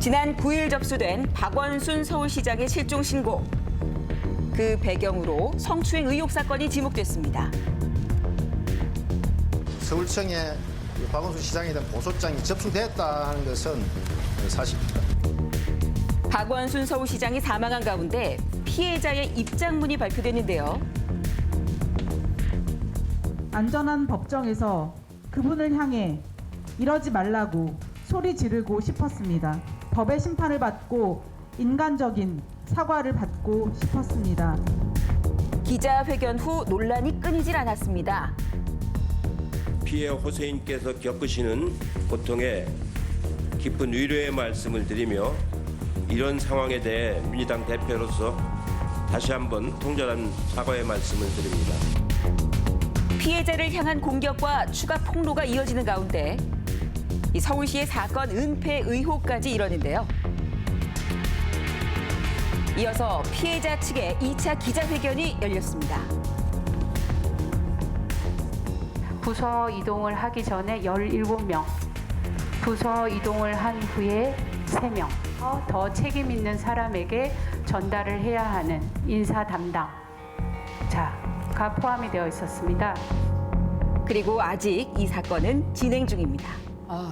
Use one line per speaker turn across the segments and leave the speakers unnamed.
지난 9일 접수된 박원순 서울시장의 실종 신고. 그 배경으로 성추행 의혹 사건이 지목됐습니다.
서울청에 박원순 시장에 대한 보소장이 접수됐다 하는 것은 사실입니다.
박원순 서울시장이 사망한 가운데 피해자의 입장문이 발표됐는데요.
안전한 법정에서 그분을 향해 이러지 말라고 소리 지르고 싶었습니다. 법의 심판을 받고 인간적인 사과를 받고 싶었습니다.
기자회견 후 논란이 끊이질 않았습니다.
피해 호소인께서 겪으시는 고통에 깊은 위로의 말씀을 드리며 이런 상황에 대해 민주당 대표로서 다시 한번 통절한 사과의 말씀을 드립니다.
피해자를 향한 공격과 추가 폭로가 이어지는 가운데 이 서울시의 사건 은폐 의혹까지 이뤄는데요. 이어서 피해자 측의 2차 기자회견이 열렸습니다.
부서 이동을 하기 전에 17명, 부서 이동을 한 후에 3명, 더 책임 있는 사람에게 전달을 해야 하는 인사 담당, 가 포함이 되어 있었습니다.
그리고 아직 이 사건은 진행 중입니다.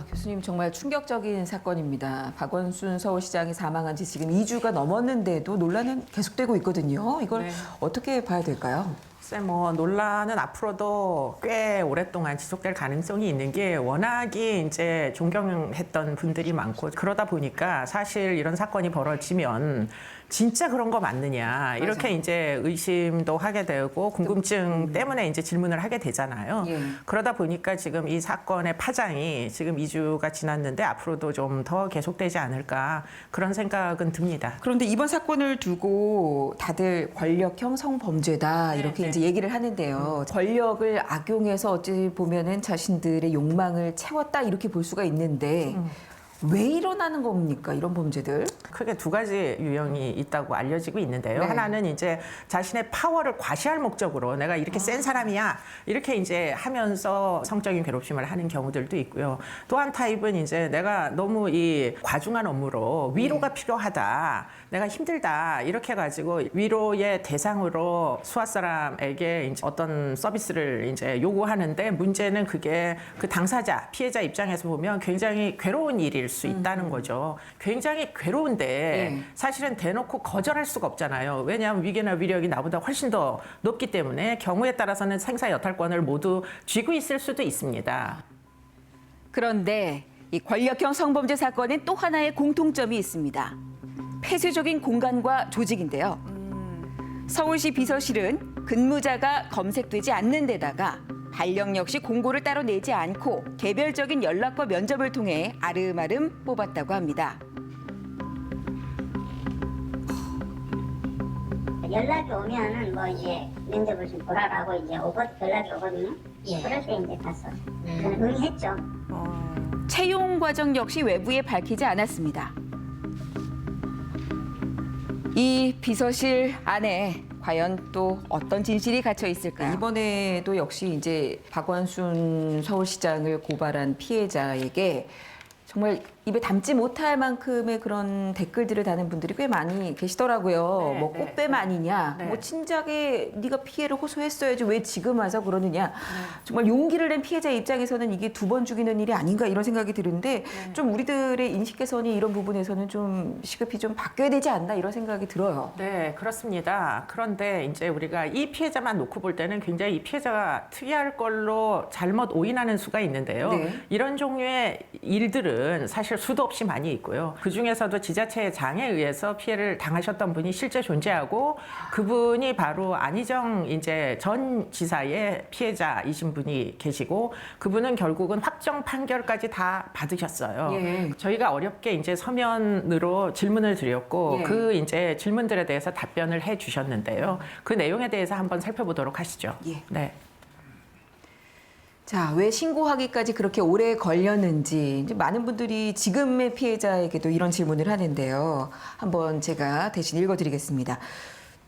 교수님 정말 충격적인 사건입니다. 박원순 서울시장이 사망한 지 지금 2주가 넘었는데도 논란은 계속되고 있거든요. 이걸 어떻게 봐야 될까요?
글쎄 논란은 앞으로도 꽤 오랫동안 지속될 가능성이 있는 게 워낙에 이제 존경했던 분들이 많고 그러다 보니까 사실 이런 사건이 벌어지면 진짜 그런 거 맞느냐 이렇게 이제 의심도 하게 되고 궁금증 때문에 이제 질문을 하게 되잖아요. 그러다 보니까 지금 이 사건의 파장이 지금 2주가 지났는데 앞으로도 좀 더 계속되지 않을까 그런 생각은 듭니다.
그런데 이번 사건을 두고 다들 권력형 성범죄다 이렇게 이제 얘기를 하는데요. 권력을 악용해서 어찌 보면은 자신들의 욕망을 채웠다 이렇게 볼 수가 있는데 왜 일어나는 겁니까? 이런 범죄들?
크게 두 가지 유형이 있다고 알려지고 있는데요. 하나는 이제 자신의 파워를 과시할 목적으로 내가 이렇게 센 사람이야 이렇게 이제 하면서 성적인 괴롭힘을 하는 경우들도 있고요. 또 한 타입은 이제 내가 너무 이 과중한 업무로 위로가 필요하다, 내가 힘들다 이렇게 해가지고 위로의 대상으로 수하 사람에게 이제 어떤 서비스를 이제 요구하는데 문제는 그게 그 당사자 피해자 입장에서 보면 굉장히 괴로운 일일 수 있다는 거죠. 굉장히 괴로운데 사실은 대놓고 거절할 수가 없잖아요. 왜냐하면 위계나 위력이 나보다 훨씬 더 높기 때문에 경우에 따라서는 생사 여탈권을 모두 쥐고 있을 수도 있습니다.
그런데 이 권력형 성범죄 사건엔 또 하나의 공통점이 있습니다. 폐쇄적인 공간과 조직인데요. 서울시 비서실은 근무자가 검색되지 않는 데다가 발령 역시 공고를 따로 내지 않고 개별적인 연락과 면접을 통해 아름아름 뽑았다고 합니다.
연락이 오면은 이제 면접을 좀 보라라고 이제 연락이 오거든요. 그럴 때 이제 가서 저는 응했죠.
채용 과정 역시 외부에 밝히지 않았습니다. 이 비서실 안에 과연 또 어떤 진실이 갇혀 있을까요?
이번에도 역시 이제 박원순 서울시장을 고발한 피해자에게 정말 입에 담지 못할 만큼의 그런 댓글들을 다는 분들이 꽤 많이 계시더라고요. 뭐 꽃뱀 아니냐, 뭐 진작에 네가 피해를 호소했어야지 왜 지금 와서 그러느냐. 정말 용기를 낸 피해자 입장에서는 이게 2번 죽이는 일이 아닌가 이런 생각이 드는데 좀 우리들의 인식 개선이 이런 부분에서는 좀 시급히 좀 바뀌어야 되지 않나 이런 생각이 들어요.
네, 그렇습니다. 그런데 이제 우리가 이 피해자만 놓고 볼 때는 굉장히 이 피해자가 특이할 걸로 잘못 오인하는 수가 있는데요. 이런 종류의 일들은 사실 수도 없이 많이 있고요. 그중에서도 지자체의 장에 의해서 피해를 당하셨던 분이 실제 존재하고 그분이 바로 안희정 이제 전 지사의 피해자이신 분이 계시고 그분은 결국은 확정 판결까지 다 받으셨어요. 저희가 어렵게 이제 서면으로 질문을 드렸고 그 이제 질문들에 대해서 답변을 해 주셨는데요. 그 내용에 대해서 한번 살펴보도록 하시죠. 네.
자, 왜 신고하기까지 그렇게 오래 걸렸는지 이제 많은 분들이 지금의 피해자에게도 이런 질문을 하는데요. 한번 제가 대신 읽어드리겠습니다.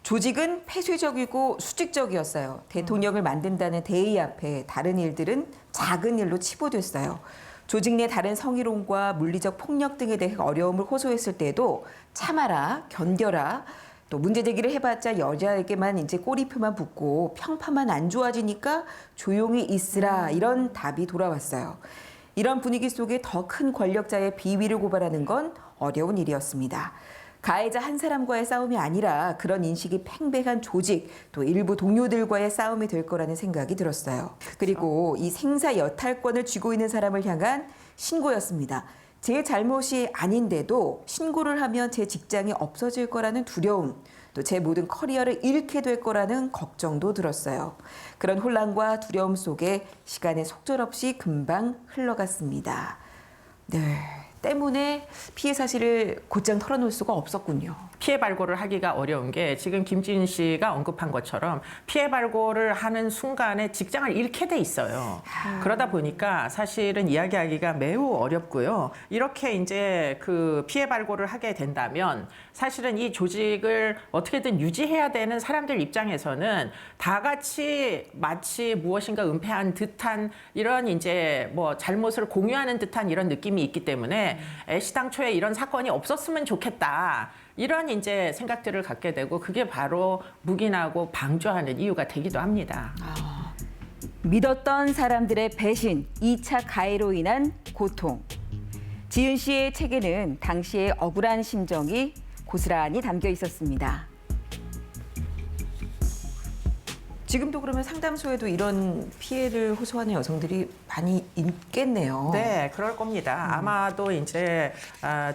조직은 폐쇄적이고 수직적이었어요. 대통령을 만든다는 대의 앞에 다른 일들은 작은 일로 치부됐어요. 조직 내 다른 성희롱과 물리적 폭력 등에 대해 어려움을 호소했을 때도 참아라, 견뎌라, 또 문제 제기를 해봤자 여자에게만 이제 꼬리표만 붙고 평판만 안 좋아지니까 조용히 있으라 이런 답이 돌아왔어요. 이런 분위기 속에 더 큰 권력자의 비위를 고발하는 건 어려운 일이었습니다. 가해자 한 사람과의 싸움이 아니라 그런 인식이 팽배한 조직, 또 일부 동료들과의 싸움이 될 거라는 생각이 들었어요. 그리고 이 생사 여탈권을 쥐고 있는 사람을 향한 신고였습니다. 제 잘못이 아닌데도 신고를 하면 제 직장이 없어질 거라는 두려움, 또 제 모든 커리어를 잃게 될 거라는 걱정도 들었어요. 그런 혼란과 두려움 속에 시간은 속절없이 금방 흘러갔습니다. 네, 때문에 피해 사실을 곧장 털어놓을 수가 없었군요.
피해 발굴을 하기가 어려운 게 지금 김지은 씨가 언급한 것처럼 피해 발굴을 하는 순간에 직장을 잃게 돼 있어요. 그러다 보니까 사실은 이야기하기가 매우 어렵고요. 이렇게 이제 그 피해 발굴을 하게 된다면 사실은 이 조직을 어떻게든 유지해야 되는 사람들 입장에서는 다 같이 마치 무엇인가 은폐한 듯한 이런 이제 뭐 잘못을 공유하는 듯한 이런 느낌이 있기 때문에 애시당초에 이런 사건이 없었으면 좋겠다. 이런 이제 생각들을 갖게 되고 그게 바로 묵인하고 방조하는 이유가 되기도 합니다.
믿었던 사람들의 배신, 2차 가해로 인한 고통. 지은 씨의 책에는 당시의 억울한 심정이 고스란히 담겨 있었습니다.
지금도 그러면 상담소에도 이런 피해를 호소하는 여성들이 많이 있겠네요.
네, 그럴 겁니다. 아마도 이제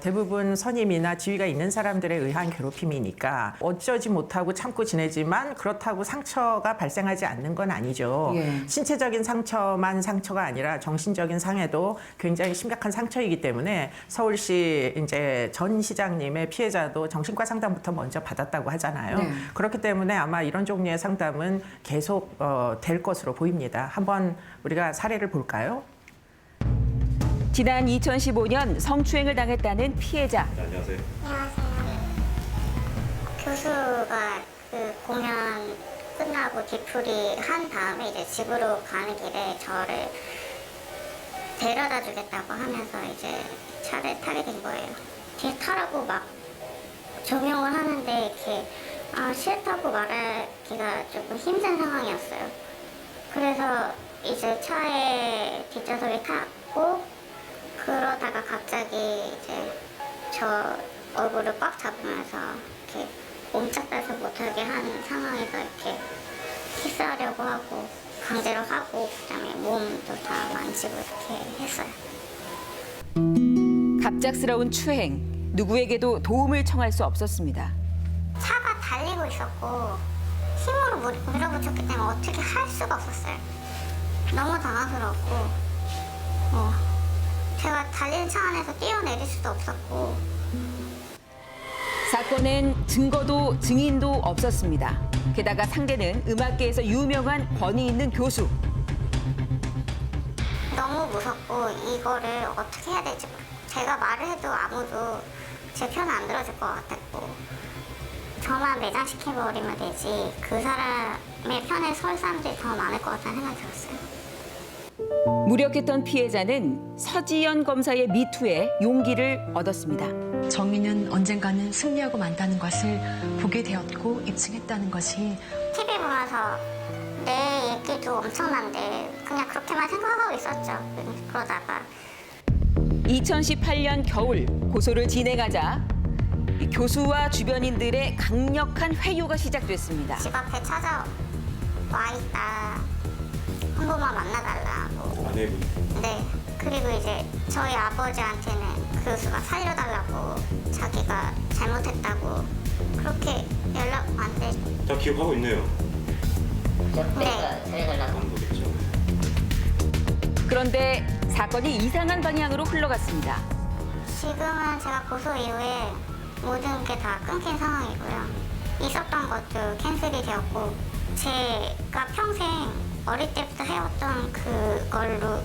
대부분 선임이나 지위가 있는 사람들에 의한 괴롭힘이니까 어쩌지 못하고 참고 지내지만 그렇다고 상처가 발생하지 않는 건 아니죠.
예.
신체적인 상처만 상처가 아니라 정신적인 상해도 굉장히 심각한 상처이기 때문에 서울시 이제 전 시장님의 피해자도 정신과 상담부터 먼저 받았다고 하잖아요.
네.
그렇기 때문에 아마 이런 종류의 상담은 계속 될 것으로 보입니다. 한번 우리가 사례를 볼까요?
지난 2015년 성추행을 당했다는 피해자.
안녕하세요. 교수가 그 공연 끝나고 뒤풀이 한 다음에 이제 집으로 가는 길에 저를 데려다 주겠다고 하면서 이제 차를 타게 된 거예요. 뒤에 타라고 막 조명을 하는데 이렇게 싫다고 말하기가 조금 힘든 상황이었어요. 그래서 이제 차에 뒷좌석에 탔고 그러다가 갑자기 이제 저 얼굴을 꽉 잡으면서 이렇게 옴짝달싹 못하게 하는 상황에서 이렇게 키스하려고 하고 강제로 하고 그다음에 몸도 다 만지고 이렇게 했어요.
갑작스러운 추행. 누구에게도 도움을 청할 수 없었습니다.
차가 달리고 있었고 힘으로 밀어붙였기 때문에 어떻게 할 수가 없었어요. 너무 당황스럽고 제가 달리는 차 안에서 뛰어내릴 수도 없었고
사건엔 증거도 증인도 없었습니다. 게다가 상대는 음악계에서 유명한 권위 있는 교수.
너무 무섭고 이거를 어떻게 해야 될지 제가 말을 해도 아무도 제 편을 안 들어줄 것 같았고 저만 매장시켜버리면 되지 그 사람의 편에 설 사람들이 더 많을 것 같다는 생각이 들었어요.
무력했던 피해자는 서지연 검사의 미투에 용기를 얻었습니다.
정의는 언젠가는 승리하고 만다는 것을 보게 되었고 입증했다는 것이
TV 보면서 내 얘기도 엄청난데 그냥 그렇게만 생각하고 있었죠. 그러다가
2018년 겨울 고소를 진행하자 이 교수와 주변인들의 강력한 회유가 시작됐습니다.
집 앞에 찾아와 있다. 한 번만 만나달라고.
아내분.
네. 그리고 이제 저희 아버지한테는 그 교수가 살려달라고 자기가 잘못했다고 그렇게 연락 왔는데
다 기억하고 있네요.
네. 살려달라고.
안 보겠죠.
그런데 사건이 이상한 방향으로 흘러갔습니다.
지금은 제가 고소 이후에 모든 게 다 끊긴 상황이고요. 있었던 것도 캔슬이 되었고 제가 평생 어릴 때부터 해왔던 그걸로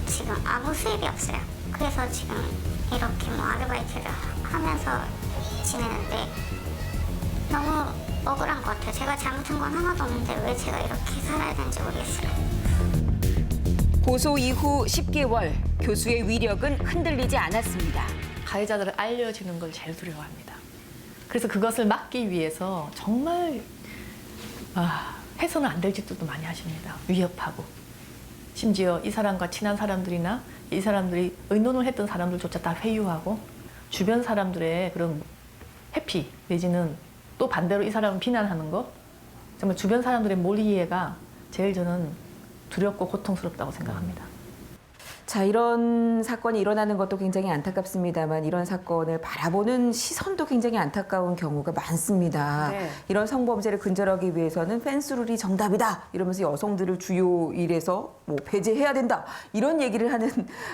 지금 아무 수입이 없어요. 그래서 지금 이렇게 뭐 아르바이트를 하면서 지내는데 너무 억울한 것 같아요. 제가 잘못한 건 하나도 없는데 왜 제가 이렇게 살아야 되는지 모르겠어요.
고소 이후 10개월, 교수의 위력은 흔들리지 않았습니다.
가해자들을 알려지는 걸 제일 두려워합니다. 그래서 그것을 막기 위해서 정말 해서는 안 될 짓들도 많이 하십니다. 위협하고. 심지어 이 사람과 친한 사람들이나 이 사람들이 의논을 했던 사람들조차 다 회유하고 주변 사람들의 그런 회피 내지는 또 반대로 이 사람을 비난하는 것, 정말 주변 사람들의 몰이해가 제일 저는 두렵고 고통스럽다고 생각합니다.
자, 이런 사건이 일어나는 것도 굉장히 안타깝습니다만 이런 사건을 바라보는 시선도 굉장히 안타까운 경우가 많습니다.
네.
이런 성범죄를 근절하기 위해서는 펜스룰이 정답이다 이러면서 여성들을 주요 일에서 뭐 배제해야 된다 이런 얘기를 하는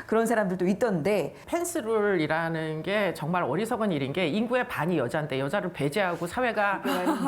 그런 사람들도 있던데
펜스룰이라는 게 정말 어리석은 일인 게 인구의 반이 여자인데 여자를 배제하고 사회가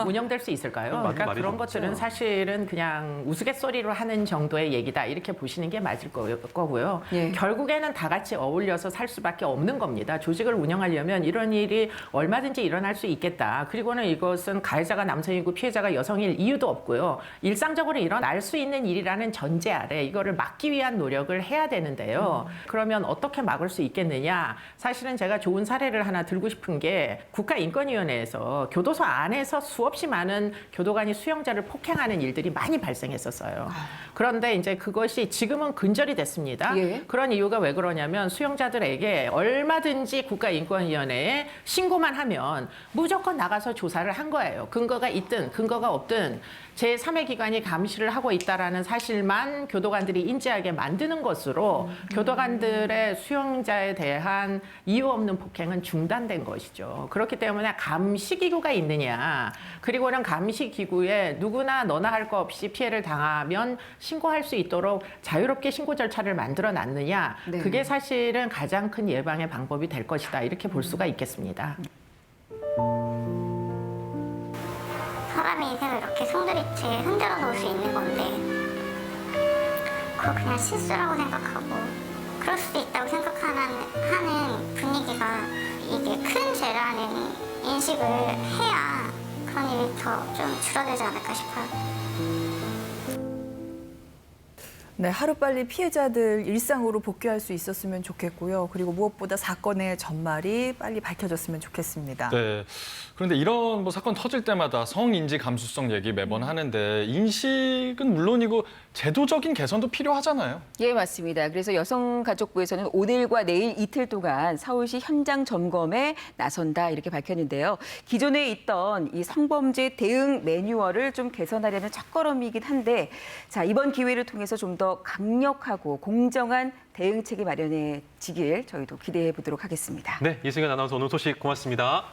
운영될 수 있을까요? 그러니까 그런 것들은 사실은 그냥 우스갯소리로 하는 정도의 얘기다 이렇게 보시는 게 맞을 거고요.
예.
결국에는 다 같이 어울려서 살 수밖에 없는 겁니다. 조직을 운영하려면 이런 일이 얼마든지 일어날 수 있겠다. 그리고는 이것은 가해자가 남성이고 피해자가 여성일 이유도 없고요. 일상적으로 일어날 수 있는 일이라는 전제 아래 이거를 막기 위한 노력을 해야 되는데요. 그러면 어떻게 막을 수 있겠느냐? 사실은 제가 좋은 사례를 하나 들고 싶은 게 국가인권위원회에서 교도소 안에서 수없이 많은 교도관이 수용자를 폭행하는 일들이 많이 발생했었어요. 그런데 이제 그것이 지금은 근절이 됐습니다.
예.
그런 이유가 왜 그러냐면 수용자들에게 얼마든지 국가인권위원회에 신고만 하면 무조건 나가서 조사를 한 거예요. 근거가 있든 근거가 없든 제3의 기관이 감시를 하고 있다라는 사실만 교도관들이 인지하게 만드는 것으로 교도관들의 수용자에 대한 이유 없는 폭행은 중단된 것이죠. 그렇기 때문에 감시기구가 있느냐, 그리고는 감시기구에 누구나 너나 할 거 없이 피해를 당하면 신고할 수 있도록 자유롭게 신고 절차를 만들어 놨느냐,
네.
그게 사실은 가장 큰 예방의 방법이 될 것이다 이렇게 볼 수가 있겠습니다.
사람의 인생을 이렇게 송두리째 흔들어 놓을 수 있는 건데 그거 그냥 실수라고 생각하고 그럴 수도 있다고 생각하는 분위기가 이게 큰 죄라는 인식을 해야 그런 일이 더 좀 줄어들지 않을까 싶어요.
네, 하루빨리 피해자들 일상으로 복귀할 수 있었으면 좋겠고요. 그리고 무엇보다 사건의 전말이 빨리 밝혀졌으면 좋겠습니다.
네. 그런데 이런 뭐 사건 터질 때마다 성인지 감수성 얘기 매번 하는데 인식은 물론이고 제도적인 개선도 필요하잖아요.
예, 맞습니다. 그래서 여성가족부에서는 오늘과 내일 이틀 동안 서울시 현장 점검에 나선다 이렇게 밝혔는데요. 기존에 있던 이 성범죄 대응 매뉴얼을 좀 개선하려는 첫걸음이긴 한데, 자, 이번 기회를 통해서 좀 더 강력하고 공정한 대응책이 마련해지길 저희도 기대해 보도록 하겠습니다.
네, 이승현 아나운서 오늘 소식 고맙습니다.